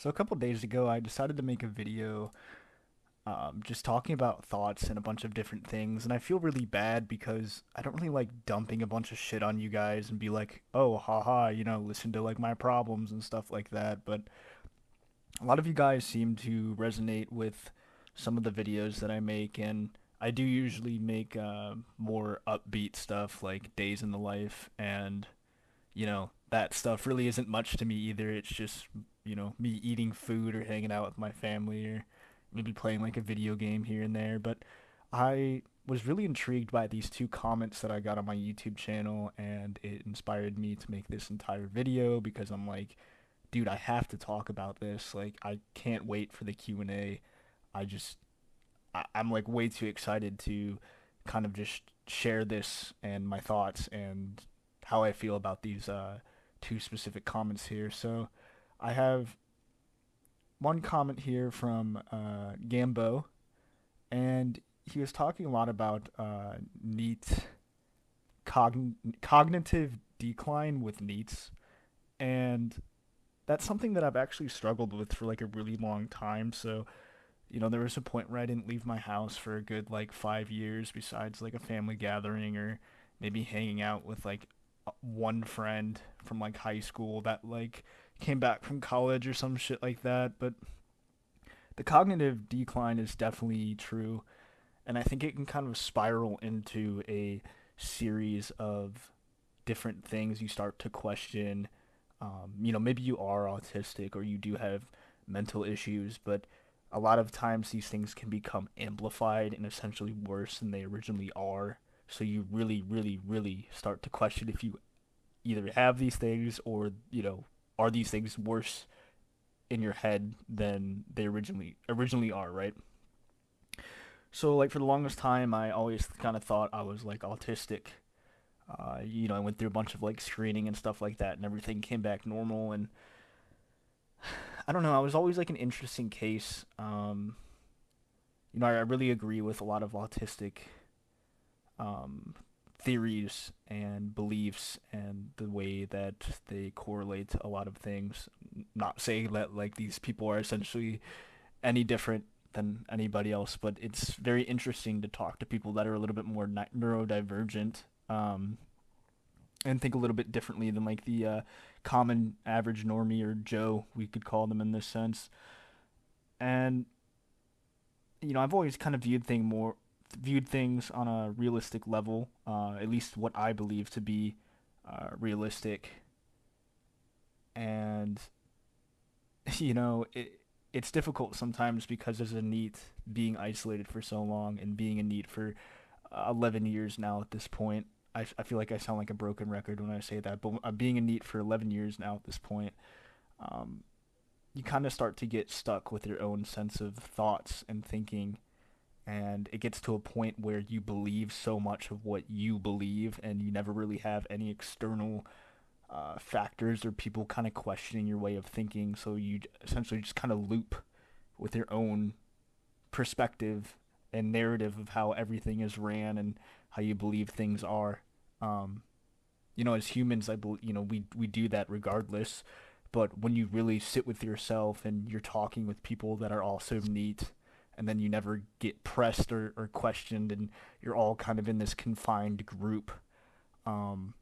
So a couple days ago, I decided to make a video just talking about thoughts and a bunch of different things, and I feel really bad because I don't really like dumping a bunch of shit on you guys and be like, oh, haha, listen to like my problems and stuff like that. But a lot of you guys seem to resonate with some of the videos that I make, and I do usually make more upbeat stuff like days in the life, and that stuff really isn't much to me either. It's just, me eating food or hanging out with my family or maybe playing like a video game here and there. But I was really intrigued by these two comments that I got on my YouTube channel, and it inspired me to make this entire video because I'm like, dude, I have to talk about this. Like, I can't wait for the Q&A. I just, I'm like way too excited to kind of just share this and my thoughts and how I feel about these two specific comments here. So I have one comment here from Gambo, and he was talking a lot about Neet cognitive decline with Neets, and that's something that I've actually struggled with for like a really long time. So there was a point where I didn't leave my house for a good like 5 years, besides like a family gathering or maybe hanging out with like one friend from like high school that like came back from college or some shit like that. But the cognitive decline is definitely true, and I think it can kind of spiral into a series of different things. You start to question, maybe you are autistic or you do have mental issues, but a lot of times these things can become amplified and essentially worse than they originally are. So you really, really, really start to question if you either have these things or, are these things worse in your head than they originally are, right? So like for the longest time, I always kind of thought I was like autistic. I went through a bunch of like screening and stuff like that, and everything came back normal. And I don't know, I was always like an interesting case. I really agree with a lot of autistic um, theories and beliefs and the way that they correlate to a lot of things. Not saying that like these people are essentially any different than anybody else, but it's very interesting to talk to people that are a little bit more neurodivergent, and think a little bit differently than like the common average normie or Joe, we could call them in this sense. And I've always kind of viewed things on a realistic level, at least what I believe to be realistic. And it's difficult sometimes because as a Neet, being isolated for so long and being a Neet for 11 years now at this point. I feel like I sound like a broken record when I say that, but being a Neet for 11 years now at this point, um, you kind of start to get stuck with your own sense of thoughts and thinking, and it gets to a point where you believe so much of what you believe, and you never really have any external factors or people kind of questioning your way of thinking. So you essentially just kind of loop with your own perspective and narrative of how everything is ran and how you believe things are. Um, as humans, I believe we do that regardless. But when you really sit with yourself and you're talking with people that are also Neet, and then you never get pressed or questioned, and you're all kind of in this confined group, um,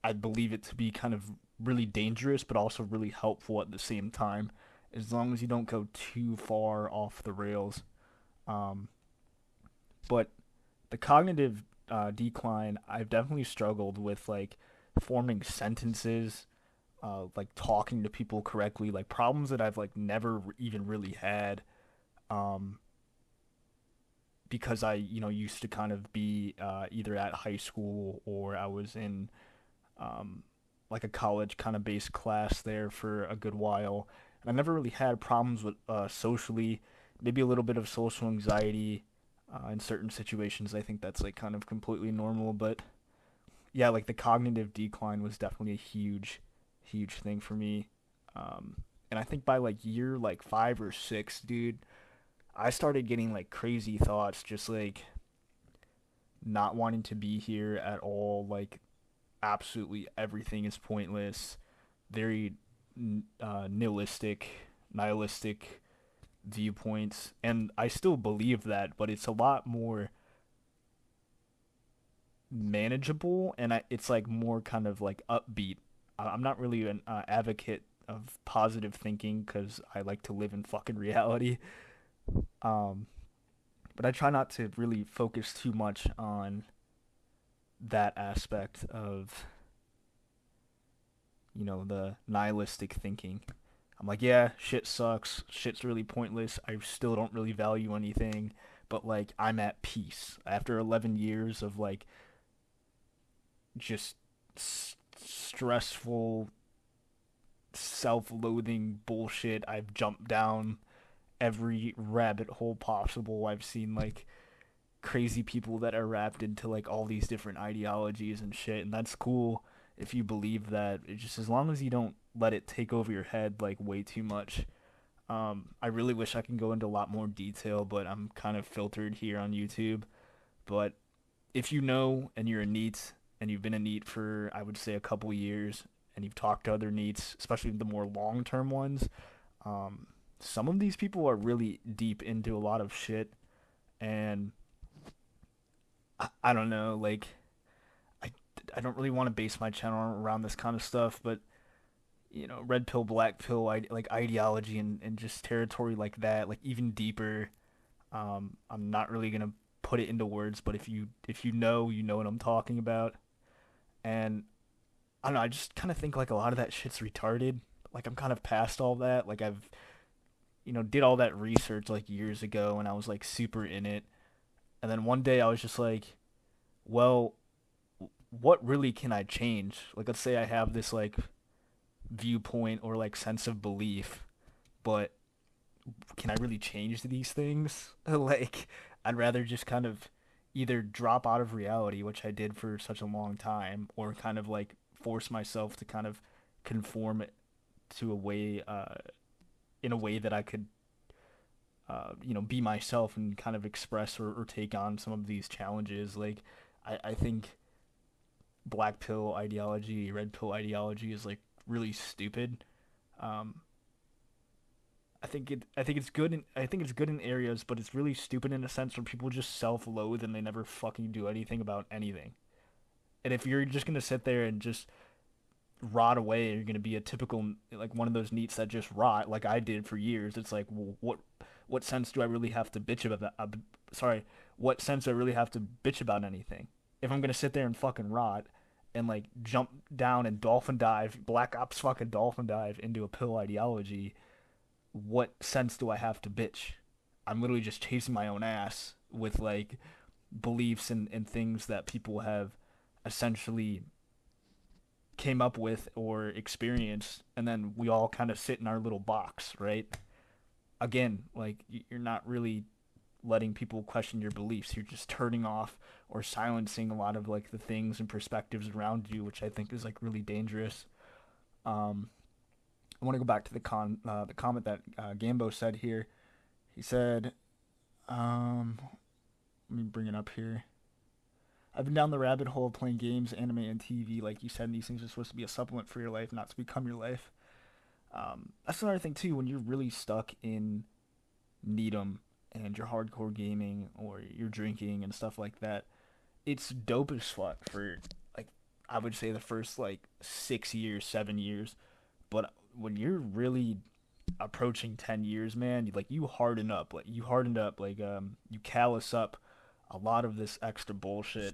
I believe it to be kind of really dangerous, but also really helpful at the same time, as long as you don't go too far off the rails. Um, but the cognitive decline, I've definitely struggled with like forming sentences, like talking to people correctly, like problems that I've like never even really had, um, because I used to kind of be either at high school or I was in um, like a college kind of based class there for a good while, and I never really had problems with socially, maybe a little bit of social anxiety in certain situations. I think that's like kind of completely normal, but yeah, like the cognitive decline was definitely a huge thing for me. And I think by like year like 5 or 6, dude, I started getting like crazy thoughts, just like not wanting to be here at all. Like absolutely everything is pointless, very nihilistic, nihilistic viewpoints, and I still believe that, but it's a lot more manageable, and it's like more kind of like upbeat. I'm not really an advocate of positive thinking because I like to live in fucking reality. Um, but I try not to really focus too much on that aspect of, the nihilistic thinking. I'm like, yeah, shit sucks. Shit's really pointless. I still don't really value anything, but like I'm at peace after 11 years of like just stressful, self-loathing bullshit. I've jumped down every rabbit hole possible. I've seen like crazy people that are wrapped into like all these different ideologies and shit, and that's cool if you believe that. It's just as long as you don't let it take over your head like way too much. I really wish I can go into a lot more detail, but I'm kind of filtered here on YouTube. But if you know and you're a NEET and you've been a NEET for, I would say, a couple years, and you've talked to other NEETs, especially the more long term ones, um, some of these people are really deep into a lot of shit. And I don't know, like, I, I don't really want to base my channel around this kind of stuff, but red pill, black pill, like ideology and just territory like that, like even deeper. I'm not really gonna put it into words, but if you know, you know what I'm talking about. And I don't know, I just kind of think like a lot of that shit's retarded. Like I'm kind of past all that. Like I've did all that research like years ago, and I was like super in it. And then one day I was just like, well, what really can I change? Like let's say I have this like viewpoint or like sense of belief, but can I really change these things? Like, I'd rather just kind of either drop out of reality, which I did for such a long time, or kind of like force myself to kind of conform it to a way, in a way that I could, be myself and kind of express or take on some of these challenges. Like, I think black pill ideology, red pill ideology is like really stupid. Um, I think it's good in areas, but it's really stupid in a sense where people just self-loathe and they never fucking do anything about anything. And if you're just gonna sit there and just rot away, you're gonna be a typical like one of those NEETs that just rot, like I did for years. It's like, well, what sense do I really have to bitch about that? Sorry, what sense do I really have to bitch about anything? If I'm gonna sit there and fucking rot and like jump down and dolphin dive, Black Ops fucking dolphin dive into a pill ideology, what sense do I have to bitch? I'm literally just chasing my own ass with like beliefs and things that people have essentially came up with or experienced, and then we all kind of sit in our little box, right? Again, like you're not really letting people question your beliefs. You're just turning off or silencing a lot of like the things and perspectives around you, which I think is like really dangerous. Um, I want to go back to the comment that Gambo said here. He said, um, let me bring it up here. I've been down the rabbit hole of playing games, anime, and TV. Like you said, and these things are supposed to be a supplement for your life, not to become your life. That's another thing too. When you're really stuck in Needham and you're hardcore gaming or you're drinking and stuff like that, it's dope as fuck for like I would say the first like 6 years, 7 years. But when you're really approaching 10 years, man, you harden up, like you hardened up, like you callous up a lot of this extra bullshit.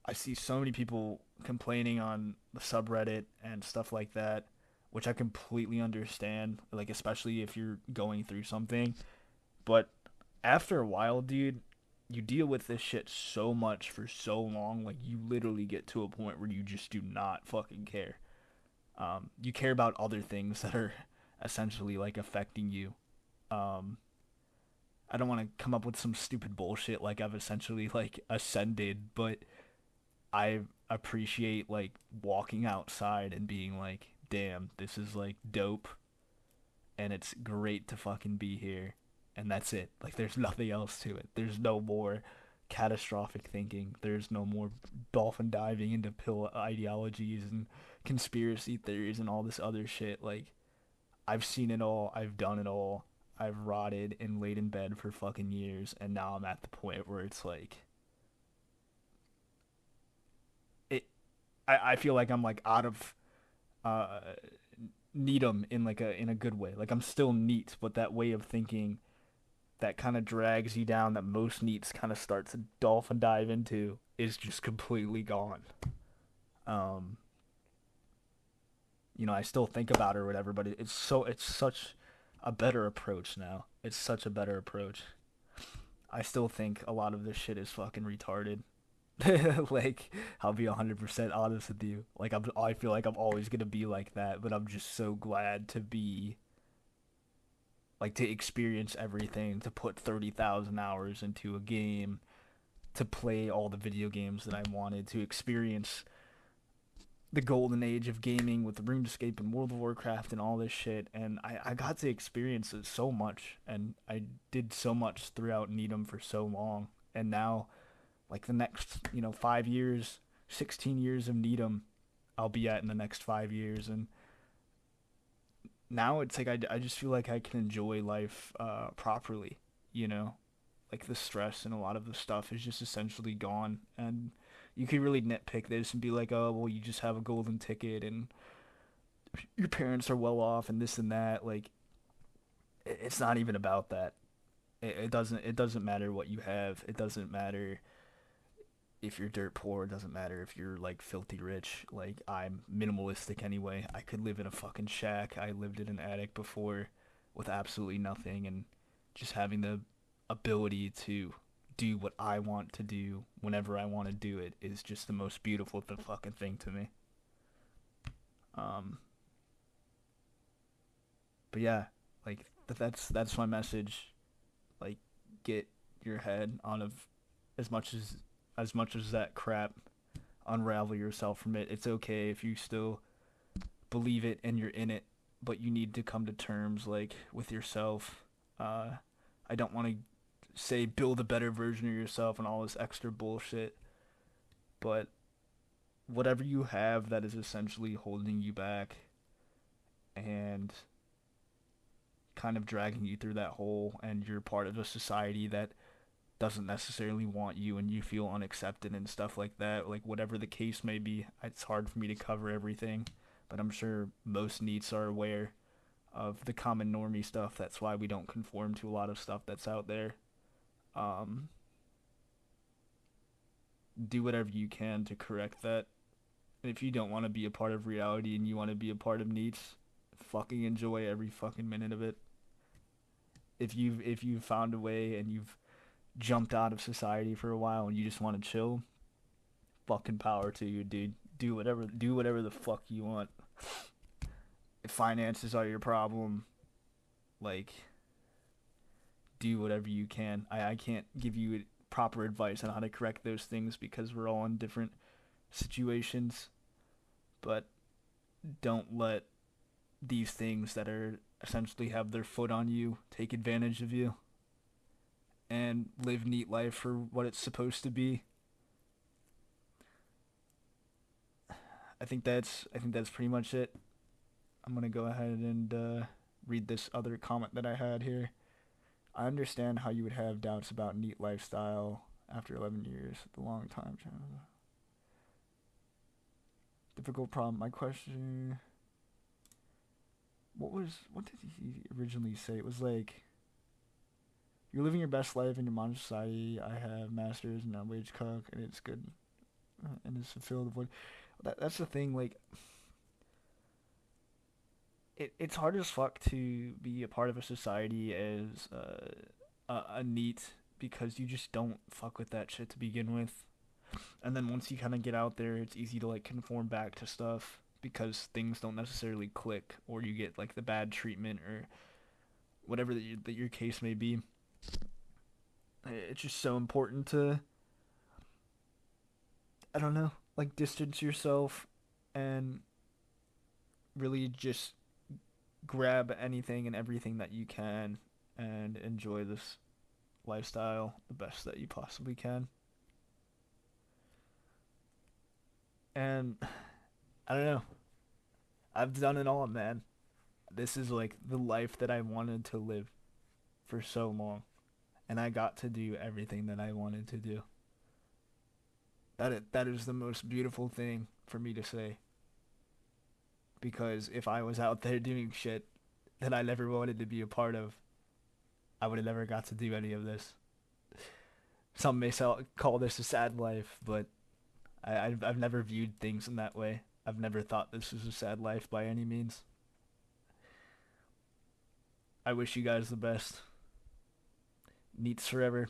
I see so many people complaining on the subreddit and stuff like that, which I completely understand, like especially if you're going through something. But after a while, dude, you deal with this shit so much for so long, like you literally get to a point where you just do not fucking care. You care about other things that are essentially like affecting you. Um, I don't want to come up with some stupid bullshit like I've essentially like ascended, but I appreciate like walking outside and being like, damn, this is like dope and it's great to fucking be here. And that's it. Like there's nothing else to it. There's no more catastrophic thinking. There's no more dolphin diving into pill ideologies and conspiracy theories and all this other shit. Like I've seen it all. I've done it all. I've rotted and laid in bed for fucking years, and now I'm at the point where it's like it. I feel like I'm like out of uh Needham in like a good way. Like I'm still neat, but that way of thinking that kind of drags you down that most neats kind of start to dolphin dive into is just completely gone. Um, I still think about it or whatever, but it's such a better approach now. It's such a better approach. I still think a lot of this shit is fucking retarded. Like I'll be 100% honest with you. Like I feel like I'm always gonna be like that, but I'm just so glad to be like to experience everything, to put 30,000 hours into a game, to play all the video games that I wanted, to experience the golden age of gaming with RuneScape and World of Warcraft and all this shit. And I got to experience it so much, and I did so much throughout Needham for so long. And now, like the next, 5 years, 16 years of Needham, I'll be at in the next 5 years. And now it's like I just feel like I can enjoy life properly, you know? Like the stress and a lot of the stuff is just essentially gone. And you could really nitpick this and be like, oh, well, you just have a golden ticket and your parents are well off and this and that. Like, it's not even about that. It doesn't matter what you have. It doesn't matter if you're dirt poor. It doesn't matter if you're like filthy rich. Like, I'm minimalistic anyway. I could live in a fucking shack. I lived in an attic before with absolutely nothing, and just having the ability to do what I want to do whenever I want to do it is just the most beautiful fucking thing to me. Um, but yeah, like that's my message. Like, get your head out of as much as that crap. Unravel yourself from it. It's okay if you still believe it and you're in it, but you need to come to terms like with yourself. I don't want to say build a better version of yourself and all this extra bullshit, but whatever you have that is essentially holding you back and kind of dragging you through that hole, and you're part of a society that doesn't necessarily want you and you feel unaccepted and stuff like that, like whatever the case may be. It's hard for me to cover everything, but I'm sure most neets are aware of the common normie stuff. That's why we don't conform to a lot of stuff that's out there. um, do whatever you can to correct that. And if you don't want to be a part of reality and you want to be a part of needs, fucking enjoy every fucking minute of it. If you've found a way and you've jumped out of society for a while and you just want to chill, fucking power to you, dude. Do whatever the fuck you want. If finances are your problem, like, do whatever you can. I can't give you proper advice on how to correct those things because we're all in different situations, but don't let these things that are essentially have their foot on you take advantage of you, and live neat life for what it's supposed to be. I think that's pretty much it. I'm gonna go ahead and read this other comment that I had here. I understand how you would have doubts about neat lifestyle after 11 years, the long time. Difficult problem. My question. What did he originally say? It was like, you're living your best life in your modern society. I have masters and I'm wage cook, and it's good, and it's fulfilled. What that's the thing. Like, it's hard as fuck to be a part of a society as a neat, because you just don't fuck with that shit to begin with. And then once you kind of get out there, it's easy to like conform back to stuff because things don't necessarily click, or you get like the bad treatment or whatever that your case may be. It's just so important to, I don't know, like distance yourself and really just grab anything and everything that you can and enjoy this lifestyle the best that you possibly can. And I don't know. I've done it all, man. this is like the life that I wanted to live for so long, and I got to do everything that I wanted to do. That is the most beautiful thing for me to say, because if I was out there doing shit that I never wanted to be a part of, I would have never got to do any of this. Some may call this a sad life, but I've never viewed things in that way. I've never thought this was a sad life by any means. I wish you guys the best. Neats forever.